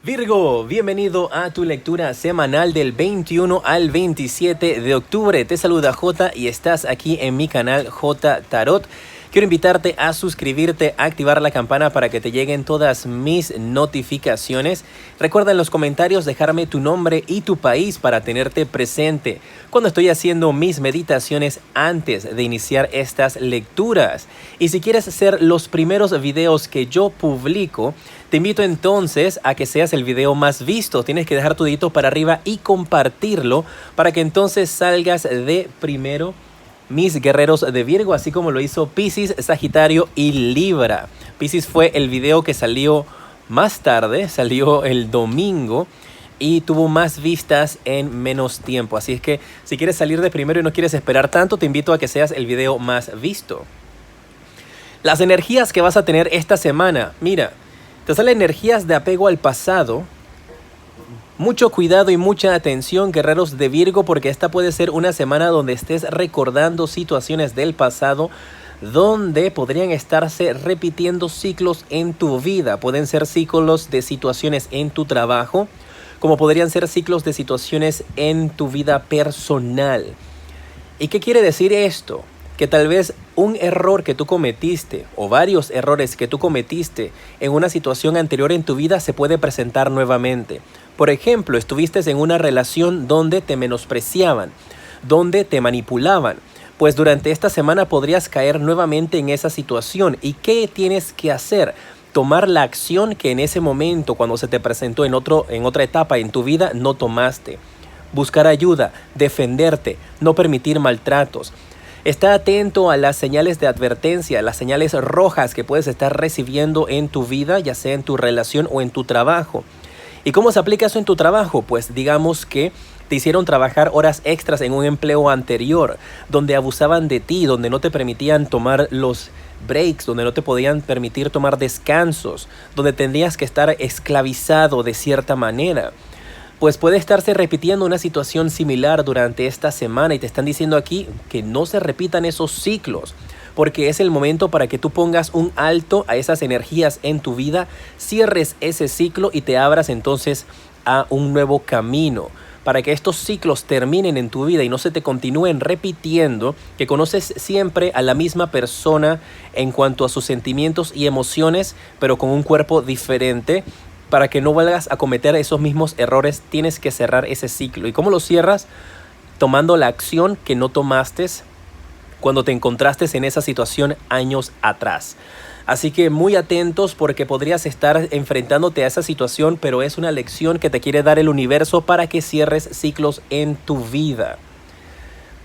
Virgo, bienvenido a tu lectura semanal del 21 al 27 de octubre. Te saluda J y estás aquí en mi canal J Tarot. Quiero invitarte a suscribirte, a activar la campana para que te lleguen todas mis notificaciones. Recuerda en los comentarios dejarme tu nombre y tu país para tenerte presente cuando estoy haciendo mis meditaciones antes de iniciar estas lecturas. Y si quieres ser los primeros videos que yo publico, te invito entonces a que seas el video más visto. Tienes que dejar tu dedito para arriba y compartirlo para que entonces salgas de primero, mis guerreros de Virgo, así como lo hizo Piscis, Sagitario y Libra. Piscis fue el video que salió más tarde, salió el domingo y tuvo más vistas en menos tiempo. Así es que si quieres salir de primero y no quieres esperar tanto, te invito a que seas el video más visto. Las energías que vas a tener esta semana, mira, te salen energías de apego al pasado. Mucho cuidado y mucha atención, guerreros de Virgo, porque esta puede ser una semana donde estés recordando situaciones del pasado donde podrían estarse repitiendo ciclos en tu vida. Pueden ser ciclos de situaciones en tu trabajo, como podrían ser ciclos de situaciones en tu vida personal. ¿Y qué quiere decir esto? Que tal vez un error que tú cometiste o varios errores que tú cometiste en una situación anterior en tu vida se puede presentar nuevamente. Por ejemplo, estuviste en una relación donde te menospreciaban, donde te manipulaban. Pues durante esta semana podrías caer nuevamente en esa situación. ¿Y qué tienes que hacer? Tomar la acción que en ese momento, cuando se te presentó en otra etapa en tu vida, no tomaste. Buscar ayuda, defenderte, no permitir maltratos. Está atento a las señales de advertencia, las señales rojas que puedes estar recibiendo en tu vida, ya sea en tu relación o en tu trabajo. ¿Y cómo se aplica eso en tu trabajo? Pues digamos que te hicieron trabajar horas extras en un empleo anterior, donde abusaban de ti, donde no te permitían tomar los breaks, donde no te podían permitir tomar descansos, donde tendrías que estar esclavizado de cierta manera. Pues puede estarse repitiendo una situación similar durante esta semana y te están diciendo aquí que no se repitan esos ciclos, porque es el momento para que tú pongas un alto a esas energías en tu vida, cierres ese ciclo y te abras entonces a un nuevo camino, para que estos ciclos terminen en tu vida y no se te continúen repitiendo, que conoces siempre a la misma persona en cuanto a sus sentimientos y emociones, pero con un cuerpo diferente. Para que no vuelvas a cometer esos mismos errores, tienes que cerrar ese ciclo. ¿Y cómo lo cierras? Tomando la acción que no tomaste cuando te encontraste en esa situación años atrás. Así que muy atentos, porque podrías estar enfrentándote a esa situación, pero es una lección que te quiere dar el universo para que cierres ciclos en tu vida.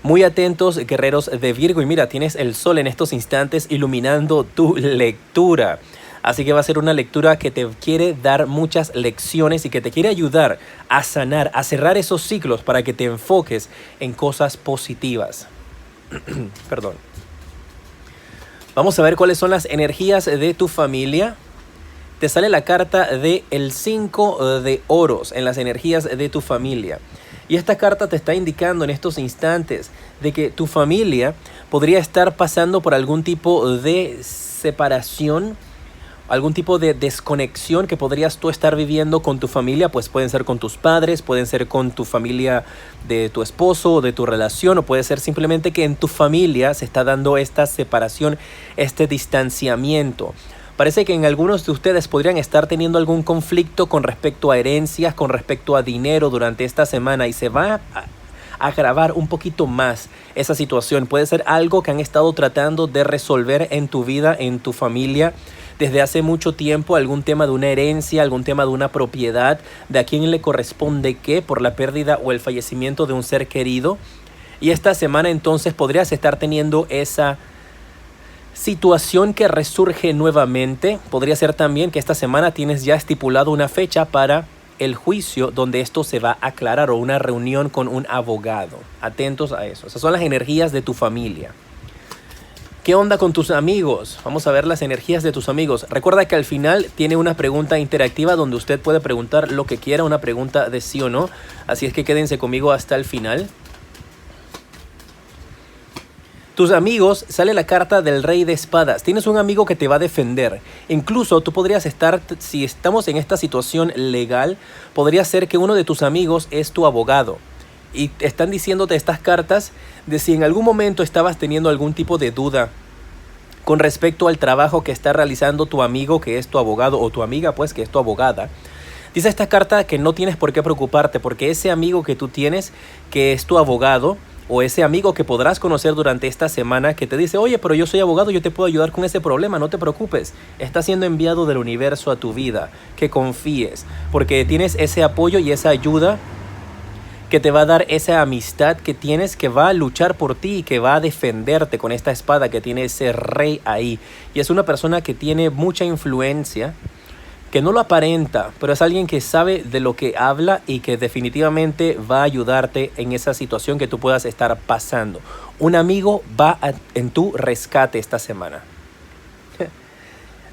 Muy atentos, guerreros de Virgo. Y mira, tienes el sol en estos instantes iluminando tu lectura. Así que va a ser una lectura que te quiere dar muchas lecciones y que te quiere ayudar a sanar, a cerrar esos ciclos para que te enfoques en cosas positivas. Perdón. Vamos a ver cuáles son las energías de tu familia. Te sale la carta de el 5 de oros en las energías de tu familia. Y esta carta te está indicando en estos instantes de que tu familia podría estar pasando por algún tipo de separación, algún tipo de desconexión que podrías tú estar viviendo con tu familia. Pues pueden ser con tus padres, pueden ser con tu familia de tu esposo o de tu relación, o puede ser simplemente que en tu familia se está dando esta separación, este distanciamiento. Parece que en algunos de ustedes podrían estar teniendo algún conflicto con respecto a herencias, con respecto a dinero durante esta semana, y se va a agravar un poquito más esa situación. Puede ser algo que han estado tratando de resolver en tu vida, en tu familia, desde hace mucho tiempo, algún tema de una herencia, algún tema de una propiedad, de a quién le corresponde qué por la pérdida o el fallecimiento de un ser querido. Y esta semana entonces podrías estar teniendo esa situación que resurge nuevamente. Podría ser también que esta semana tienes ya estipulado una fecha para el juicio donde esto se va a aclarar, o una reunión con un abogado. Atentos a eso. Esas son las energías de tu familia. ¿Qué onda con tus amigos? Vamos a ver las energías de tus amigos. Recuerda que al final tiene una pregunta interactiva donde usted puede preguntar lo que quiera, una pregunta de sí o no. Así es que quédense conmigo hasta el final. Tus amigos, sale la carta del Rey de Espadas. Tienes un amigo que te va a defender. Incluso tú podrías estar, si estamos en esta situación legal, podría ser que uno de tus amigos es tu abogado. Y están diciéndote estas cartas de si en algún momento estabas teniendo algún tipo de duda con respecto al trabajo que está realizando tu amigo que es tu abogado, o tu amiga pues que es tu abogada. Dice esta carta que no tienes por qué preocuparte, porque ese amigo que tú tienes que es tu abogado, o ese amigo que podrás conocer durante esta semana que te dice, oye, pero yo soy abogado, yo te puedo ayudar con ese problema, no te preocupes. Está siendo enviado del universo a tu vida, que confíes, porque tienes ese apoyo y esa ayuda que te va a dar esa amistad que tienes, que va a luchar por ti y que va a defenderte con esta espada que tiene ese rey ahí. Y es una persona que tiene mucha influencia, que no lo aparenta, pero es alguien que sabe de lo que habla y que definitivamente va a ayudarte en esa situación que tú puedas estar pasando. Un amigo va en tu rescate esta semana.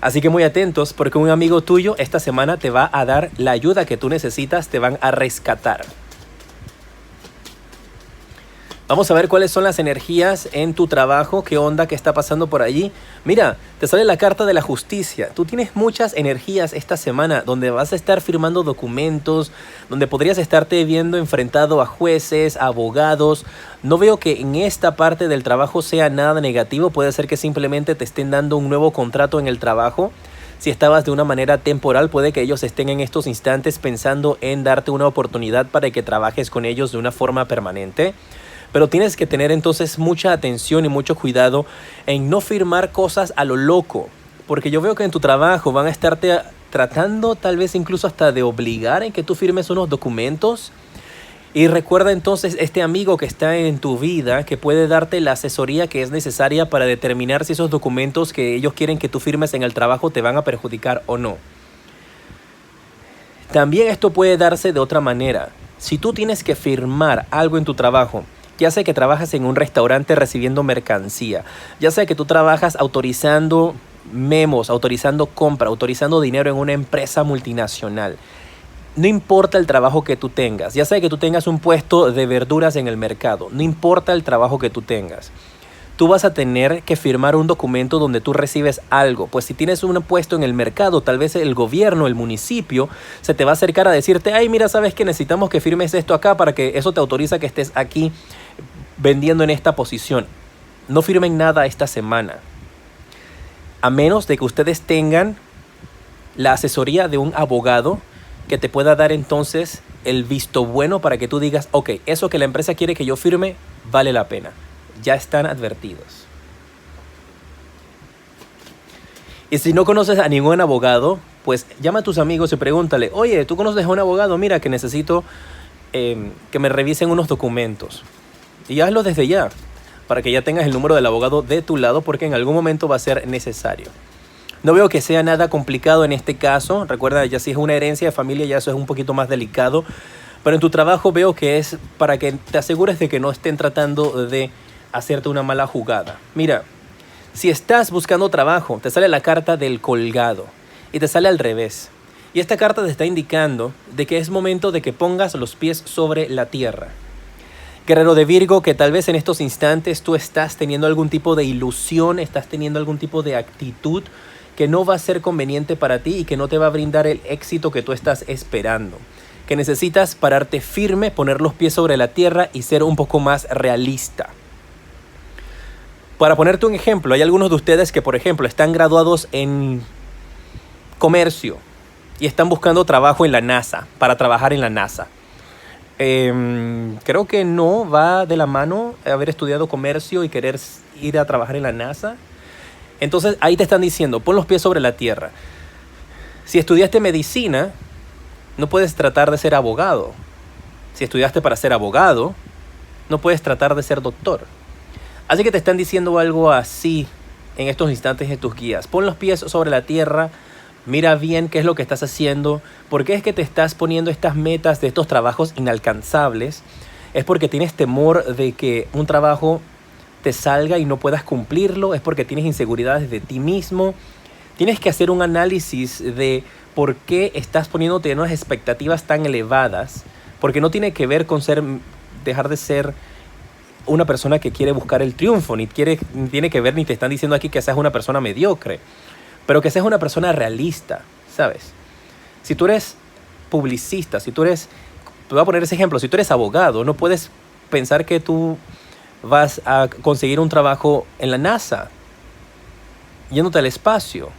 Así que muy atentos, porque un amigo tuyo esta semana te va a dar la ayuda que tú necesitas, te van a rescatar. Vamos a ver cuáles son las energías en tu trabajo, qué onda, qué está pasando por allí. Mira, te sale la carta de la justicia. Tú tienes muchas energías esta semana donde vas a estar firmando documentos, donde podrías estarte viendo enfrentado a jueces, a abogados. No veo que en esta parte del trabajo sea nada negativo. Puede ser que simplemente te estén dando un nuevo contrato en el trabajo. Si estabas de una manera temporal, puede que ellos estén en estos instantes pensando en darte una oportunidad para que trabajes con ellos de una forma permanente. Pero tienes que tener entonces mucha atención y mucho cuidado en no firmar cosas a lo loco. Porque yo veo que en tu trabajo van a estarte tratando tal vez incluso hasta de obligar en que tú firmes unos documentos. Y recuerda entonces este amigo que está en tu vida que puede darte la asesoría que es necesaria para determinar si esos documentos que ellos quieren que tú firmes en el trabajo te van a perjudicar o no. También esto puede darse de otra manera. Si tú tienes que firmar algo en tu trabajo, ya sea que trabajas en un restaurante recibiendo mercancía, ya sea que tú trabajas autorizando memos, autorizando compra, autorizando dinero en una empresa multinacional. No importa el trabajo que tú tengas, ya sea que tú tengas un puesto de verduras en el mercado, no importa el trabajo que tú tengas. Tú vas a tener que firmar un documento donde tú recibes algo. Pues si tienes un puesto en el mercado, tal vez el gobierno, el municipio, se te va a acercar a decirte, ay, mira, ¿sabes qué? Necesitamos que firmes esto acá para que eso te autoriza que estés aquí vendiendo en esta posición. No firmen nada esta semana, a menos de que ustedes tengan la asesoría de un abogado que te pueda dar entonces el visto bueno para que tú digas, ok, eso que la empresa quiere que yo firme vale la pena. Ya están advertidos. Y si no conoces a ningún abogado, pues llama a tus amigos y pregúntale, oye, ¿tú conoces a un abogado? Mira, que necesito que me revisen unos documentos. Y hazlo desde ya, para que ya tengas el número del abogado de tu lado, porque en algún momento va a ser necesario. No veo que sea nada complicado en este caso. Recuerda, ya si es una herencia de familia, ya eso es un poquito más delicado. Pero en tu trabajo veo que es para que te asegures de que no estén tratando de hacerte una mala jugada. Mira, si estás buscando trabajo, te sale la carta del colgado y te sale al revés. Y esta carta te está indicando de que es momento de que pongas los pies sobre la tierra. Guerrero de Virgo, que tal vez en estos instantes tú estás teniendo algún tipo de ilusión, estás teniendo algún tipo de actitud que no va a ser conveniente para ti y que no te va a brindar el éxito que tú estás esperando. Que necesitas pararte firme, poner los pies sobre la tierra y ser un poco más realista. Para ponerte un ejemplo, hay algunos de ustedes que, por ejemplo, están graduados en comercio y están buscando trabajo en la NASA, para trabajar en la NASA. Creo que no va de la mano haber estudiado comercio y querer ir a trabajar en la NASA. Entonces ahí te están diciendo, pon los pies sobre la tierra. Si estudiaste medicina, no puedes tratar de ser abogado. Si estudiaste para ser abogado, no puedes tratar de ser doctor. Así que te están diciendo algo así en estos instantes de tus guías. Pon los pies sobre la tierra, mira bien qué es lo que estás haciendo. ¿Por qué es que te estás poniendo estas metas de estos trabajos inalcanzables? Es porque tienes temor de que un trabajo te salga y no puedas cumplirlo. Es porque tienes inseguridades de ti mismo. Tienes que hacer un análisis de por qué estás poniéndote unas expectativas tan elevadas. Porque no tiene que ver con dejar de ser una persona que quiere buscar el triunfo, ni tiene que ver, ni te están diciendo aquí que seas una persona mediocre, pero que seas una persona realista, ¿sabes? Si tú eres publicista, te voy a poner ese ejemplo, si tú eres abogado, no puedes pensar que tú vas a conseguir un trabajo en la NASA, yéndote al espacio.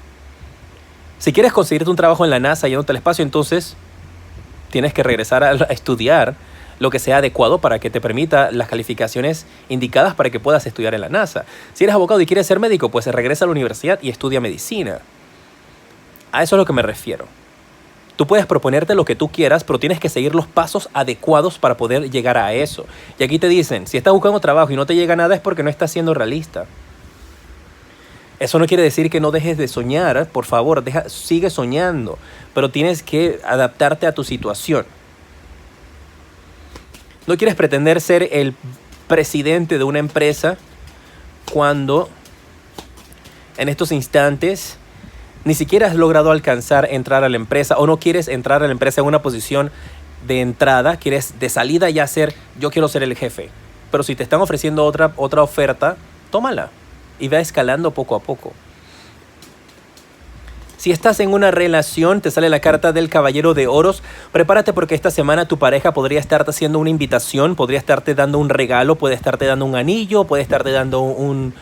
Si quieres conseguirte un trabajo en la NASA yéndote al espacio, entonces tienes que regresar a estudiar lo que sea adecuado para que te permita las calificaciones indicadas para que puedas estudiar en la NASA. Si eres abogado y quieres ser médico, pues regresa a la universidad y estudia medicina. A eso es lo que me refiero. Tú puedes proponerte lo que tú quieras, pero tienes que seguir los pasos adecuados para poder llegar a eso. Y aquí te dicen, si estás buscando trabajo y no te llega nada es porque no estás siendo realista. Eso no quiere decir que no dejes de soñar, por favor, sigue soñando, pero tienes que adaptarte a tu situación. No quieres pretender ser el presidente de una empresa cuando en estos instantes ni siquiera has logrado entrar a la empresa, o no quieres entrar a la empresa en una posición de entrada, quieres de salida ya yo quiero ser el jefe. Pero si te están ofreciendo otra oferta, tómala y va escalando poco a poco. Si estás en una relación, te sale la carta del Caballero de Oros. Prepárate porque esta semana tu pareja podría estarte haciendo una invitación, podría estarte dando un regalo, puede estarte dando un anillo, puede estarte dando un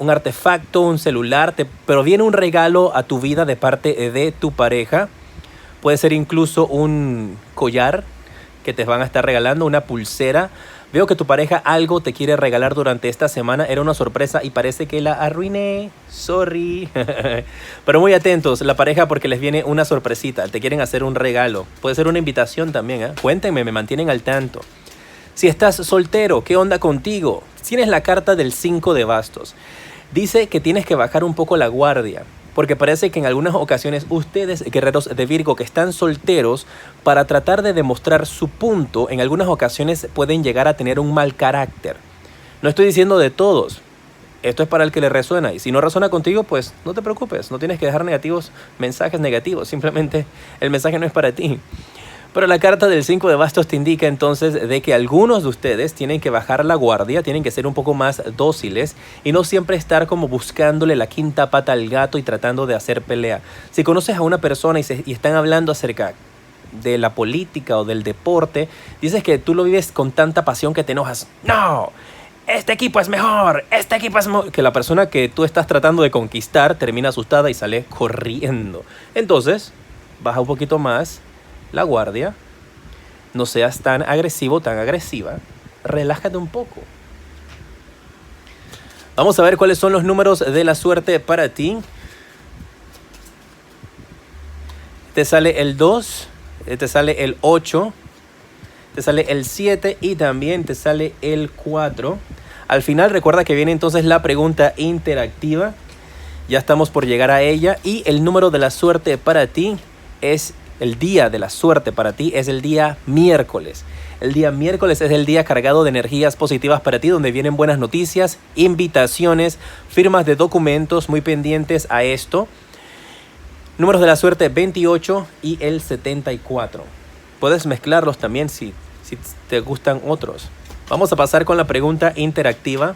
artefacto, un celular, pero viene un regalo a tu vida de parte de tu pareja. Puede ser incluso un collar que te van a estar regalando, una pulsera. Veo que tu pareja algo te quiere regalar durante esta semana. Era una sorpresa y parece que la arruiné. Sorry. Pero muy atentos, la pareja, porque les viene una sorpresita. Te quieren hacer un regalo. Puede ser una invitación también, ¿eh? Cuéntenme, me mantienen al tanto. Si estás soltero, ¿qué onda contigo? Tienes la carta del 5 de bastos. Dice que tienes que bajar un poco la guardia, porque parece que en algunas ocasiones ustedes, guerreros de Virgo que están solteros, para tratar de demostrar su punto, en algunas ocasiones pueden llegar a tener un mal carácter. No estoy diciendo de todos, esto es para el que le resuena, y si no resuena contigo, pues no te preocupes, no tienes que dejar mensajes negativos, simplemente el mensaje no es para ti. Pero la carta del 5 de bastos te indica entonces de que algunos de ustedes tienen que bajar la guardia, tienen que ser un poco más dóciles y no siempre estar como buscándole la quinta pata al gato y tratando de hacer pelea. Si conoces a una persona y están hablando acerca de la política o del deporte, dices que tú lo vives con tanta pasión que te enojas. ¡No! Este equipo es mejor, que la persona que tú estás tratando de conquistar termina asustada y sale corriendo. Entonces, baja un poquito más la guardia, no seas tan agresivo, tan agresiva, relájate un poco. Vamos a ver cuáles son los números de la suerte para ti. Te sale el 2, te sale el 8, te sale el 7 y también te sale el 4. Al final recuerda que viene entonces la pregunta interactiva. Ya estamos por llegar a ella y el número de la suerte para ti es... El día de la suerte para ti es el día miércoles. El día miércoles es el día cargado de energías positivas para ti, donde vienen buenas noticias, invitaciones, firmas de documentos, muy pendientes a esto. Números de la suerte 28 y el 74. Puedes mezclarlos también si te gustan otros. Vamos a pasar con la pregunta interactiva.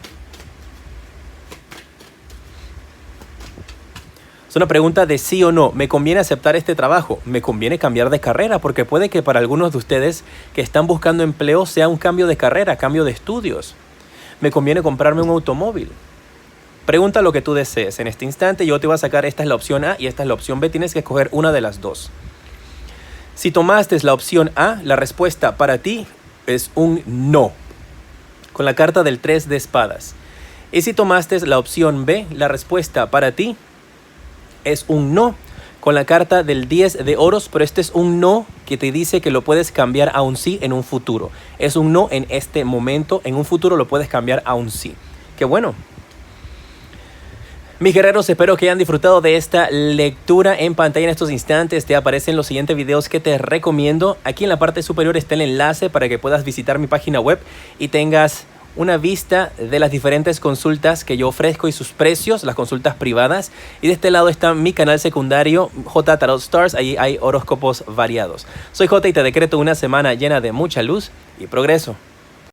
Es una pregunta de sí o no. ¿Me conviene aceptar este trabajo? ¿Me conviene cambiar de carrera? Porque puede que para algunos de ustedes que están buscando empleo sea un cambio de carrera, cambio de estudios. ¿Me conviene comprarme un automóvil? Pregunta lo que tú desees. En este instante yo te voy a sacar, esta es la opción A y esta es la opción B. Tienes que escoger una de las dos. Si tomaste la opción A, la respuesta para ti es un no, con la carta del 3 de espadas. Y si tomaste la opción B, la respuesta para ti es un no, con la carta del 10 de oros, pero este es un no que te dice que lo puedes cambiar a un sí en un futuro. Es un no en este momento, en un futuro lo puedes cambiar a un sí. ¡Qué bueno! Mis guerreros, espero que hayan disfrutado de esta lectura en pantalla en estos instantes. Te aparecen los siguientes videos que te recomiendo. Aquí en la parte superior está el enlace para que puedas visitar mi página web y tengas una vista de las diferentes consultas que yo ofrezco y sus precios, las consultas privadas. Y de este lado está mi canal secundario, J Tarot Stars. Allí hay horóscopos variados. Soy J y te decreto una semana llena de mucha luz y progreso.